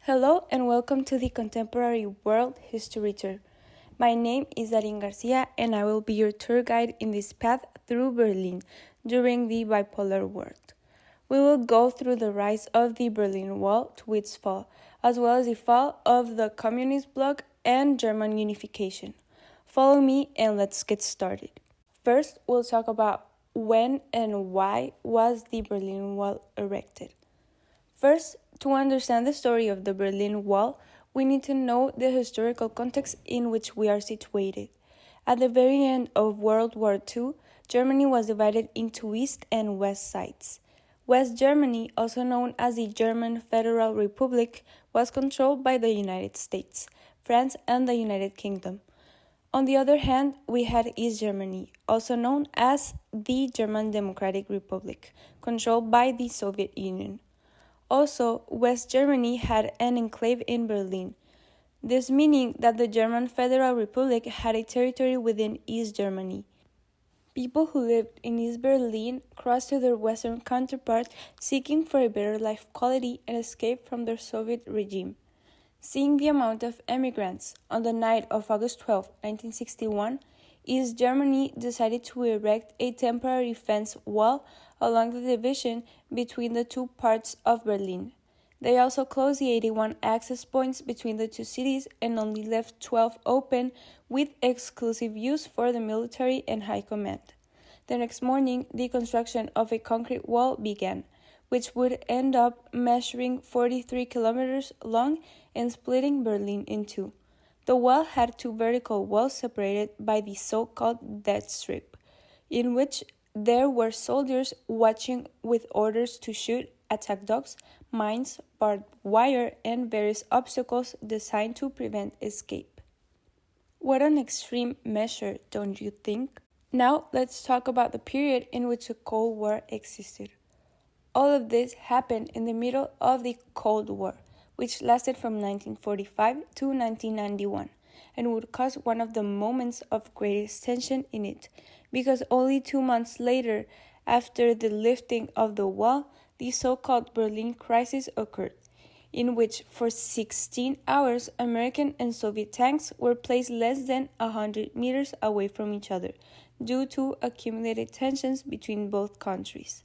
Hello and welcome to the Contemporary World History Tour. My name is Darin Garcia and I will be your tour guide in this path through Berlin during the bipolar world. We will go through the rise of the Berlin Wall to its fall, as well as the fall of the communist bloc and German unification. Follow me and let's get started. First, we'll talk about when and why was the Berlin Wall erected. First, to understand the story of the Berlin Wall, we need to know the historical context in which we are situated. At the very end of World War II, Germany was divided into East and West sides. West Germany, also known as the German Federal Republic, was controlled by the United States, France, and the United Kingdom. On the other hand, we had East Germany, also known as the German Democratic Republic, controlled by the Soviet Union. Also, West Germany had an enclave in Berlin, this meaning that the German Federal Republic had a territory within East Germany. People who lived in East Berlin crossed to their western counterparts seeking for a better life quality and escape from their Soviet regime. Seeing the amount of emigrants, on the night of August 12, 1961, East Germany decided to erect a temporary fence wall along the division between the two parts of Berlin. They also closed the 81 access points between the two cities and only left 12 open with exclusive use for the military and high command. The next morning, the construction of a concrete wall began, which would end up measuring 43 kilometers long and splitting Berlin in two. The wall had two vertical walls separated by the so-called death strip, in which there were soldiers watching with orders to shoot attack dogs, mines, barbed wire, and various obstacles designed to prevent escape. What an extreme measure, don't you think? Now let's talk about the period in which the Cold War existed. All of this happened in the middle of the Cold War, which lasted from 1945 to 1991, and would cause one of the moments of greatest tension in it, because only 2 months later, after the lifting of the wall, the so-called Berlin Crisis occurred, in which for 16 hours American and Soviet tanks were placed less than 100 meters away from each other, due to accumulated tensions between both countries.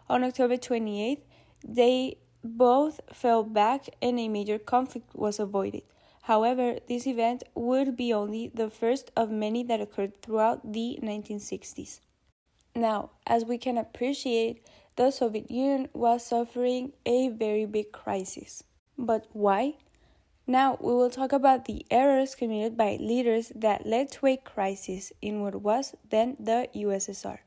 On October 28th, they both fell back and a major conflict was avoided. However, this event would be only the first of many that occurred throughout the 1960s. Now, as we can appreciate, the Soviet Union was suffering a very big crisis. But why? Now, we will talk about the errors committed by leaders that led to a crisis in what was then the USSR.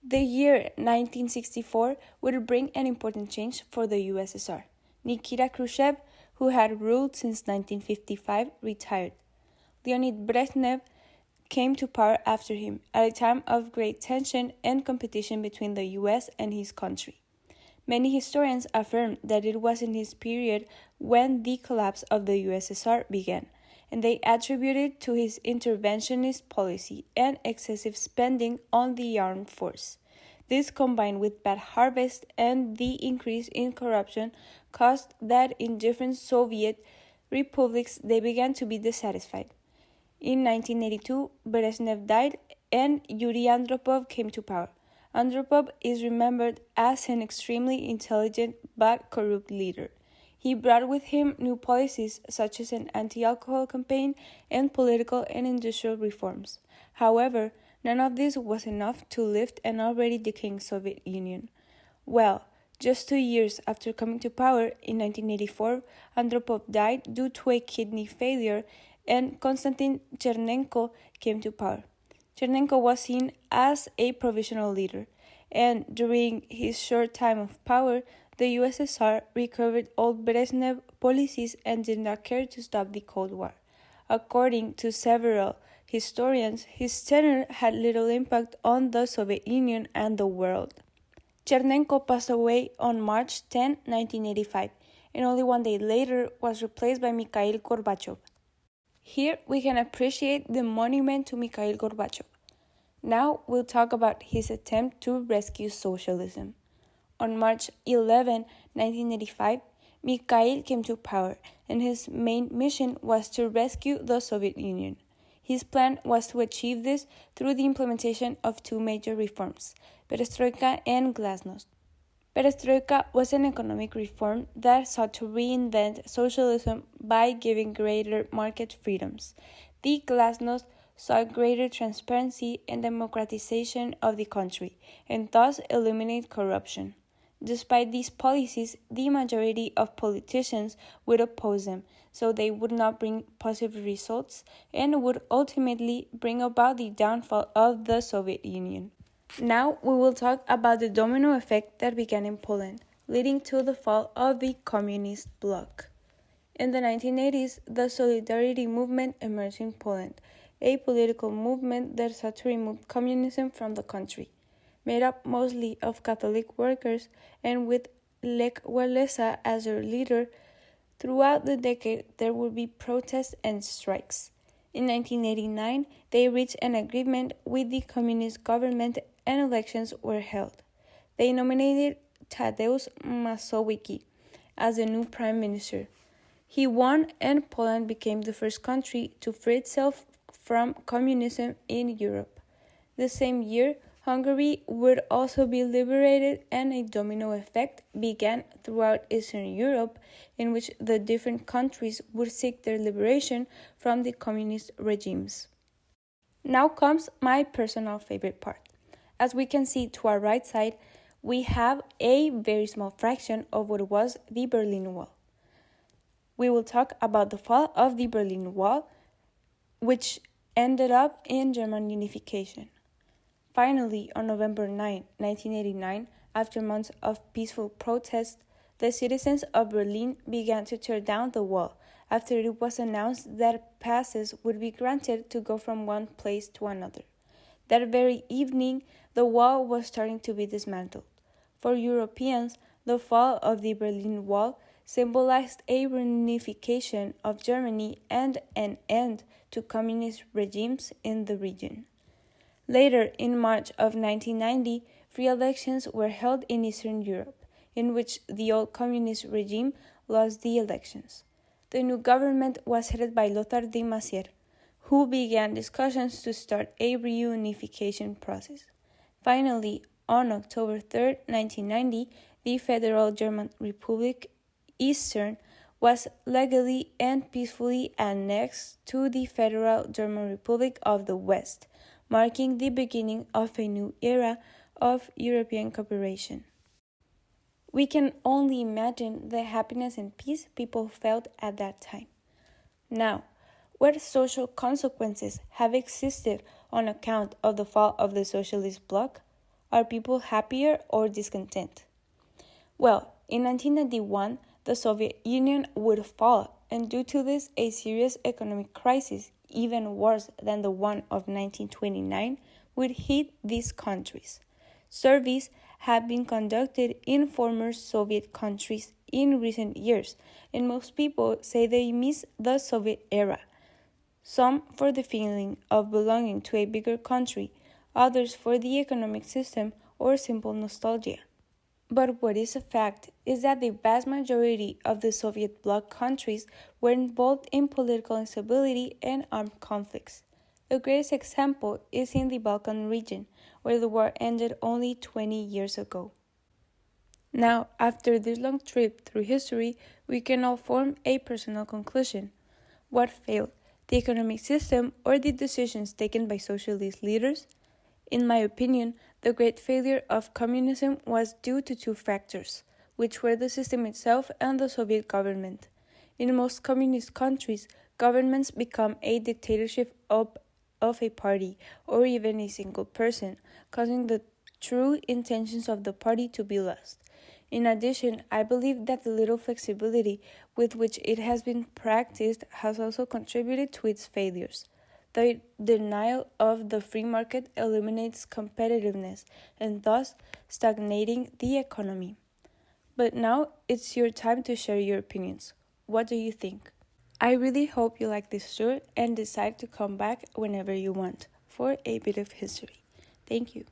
The year 1964 would bring an important change for the USSR. Nikita Khrushchev, who had ruled since 1955, retired. Leonid Brezhnev came to power after him at a time of great tension and competition between the US and his country. Many historians affirm that it was in his period when the collapse of the USSR began, and they attribute it to his interventionist policy and excessive spending on the armed force. This, combined with bad harvest and the increase in corruption, caused that in different Soviet republics they began to be dissatisfied. In 1982, Brezhnev died and Yuri Andropov came to power. Andropov is remembered as an extremely intelligent but corrupt leader. He brought with him new policies such as an anti-alcohol campaign and political and industrial reforms. However, none of this was enough to lift an already decaying Soviet Union. Well, just 2 years after coming to power, in 1984, Andropov died due to a kidney failure and Konstantin Chernenko came to power. Chernenko was seen as a provisional leader, and during his short time of power, the USSR recovered old Brezhnev policies and did not care to stop the Cold War. According to several historians, his tenure had little impact on the Soviet Union and the world. Chernenko passed away on March 10, 1985, and only 1 day later was replaced by Mikhail Gorbachev. Here we can appreciate the monument to Mikhail Gorbachev. Now we'll talk about his attempt to rescue socialism. On March 11, 1985, Mikhail came to power, and his main mission was to rescue the Soviet Union. His plan was to achieve this through the implementation of two major reforms, perestroika and glasnost. Perestroika was an economic reform that sought to reinvent socialism by giving greater market freedoms. The glasnost sought greater transparency and democratization of the country, and thus eliminate corruption. Despite these policies, the majority of politicians would oppose them, so they would not bring positive results and would ultimately bring about the downfall of the Soviet Union. Now we will talk about the domino effect that began in Poland, leading to the fall of the communist bloc. In the 1980s, the Solidarity movement emerged in Poland, a political movement that sought to remove communism from the country. Made up mostly of Catholic workers and with Lech Walesa as their leader, throughout the decade there would be protests and strikes. In 1989, they reached an agreement with the communist government and elections were held. They nominated Tadeusz Mazowiecki as the new prime minister. He won, and Poland became the first country to free itself from communism in Europe. The same year, Hungary would also be liberated, and a domino effect began throughout Eastern Europe, in which the different countries would seek their liberation from the communist regimes. Now comes my personal favorite part. As we can see to our right side, we have a very small fraction of what was the Berlin Wall. We will talk about the fall of the Berlin Wall, which ended up in German unification. Finally, on November 9, 1989, after months of peaceful protest, the citizens of Berlin began to tear down the wall after it was announced that passes would be granted to go from one place to another. That very evening, the wall was starting to be dismantled. For Europeans, the fall of the Berlin Wall symbolized a reunification of Germany and an end to communist regimes in the region. Later, in March of 1990, free elections were held in Eastern Europe, in which the old communist regime lost the elections. The new government was headed by Lothar de Maizière, who began discussions to start a reunification process. Finally, on October 3, 1990, the Federal German Republic Eastern was legally and peacefully annexed to the Federal German Republic of the West, marking the beginning of a new era of European cooperation. We can only imagine the happiness and peace people felt at that time. Now, what social consequences have existed on account of the fall of the socialist bloc? Are people happier or discontent? Well, in 1991, the Soviet Union would fall, and due to this, a serious economic crisis, even worse than the one of 1929, would hit these countries. Surveys have been conducted in former Soviet countries in recent years, and most people say they miss the Soviet era. Some for the feeling of belonging to a bigger country, others for the economic system or simple nostalgia. But what is a fact is that the vast majority of the Soviet bloc countries were involved in political instability and armed conflicts. The greatest example is in the Balkan region, where the war ended only 20 years ago. Now, after this long trip through history, we can all form a personal conclusion. What failed, the economic system or the decisions taken by socialist leaders? In my opinion, the great failure of communism was due to two factors, which were the system itself and the Soviet government. In most communist countries, governments become a dictatorship of a party or even a single person, causing the true intentions of the party to be lost. In addition, I believe that the little flexibility with which it has been practiced has also contributed to its failures. The denial of the free market eliminates competitiveness and thus stagnating the economy. But now it's your time to share your opinions. What do you think? I really hope you like this tour and decide to come back whenever you want for a bit of history. Thank you.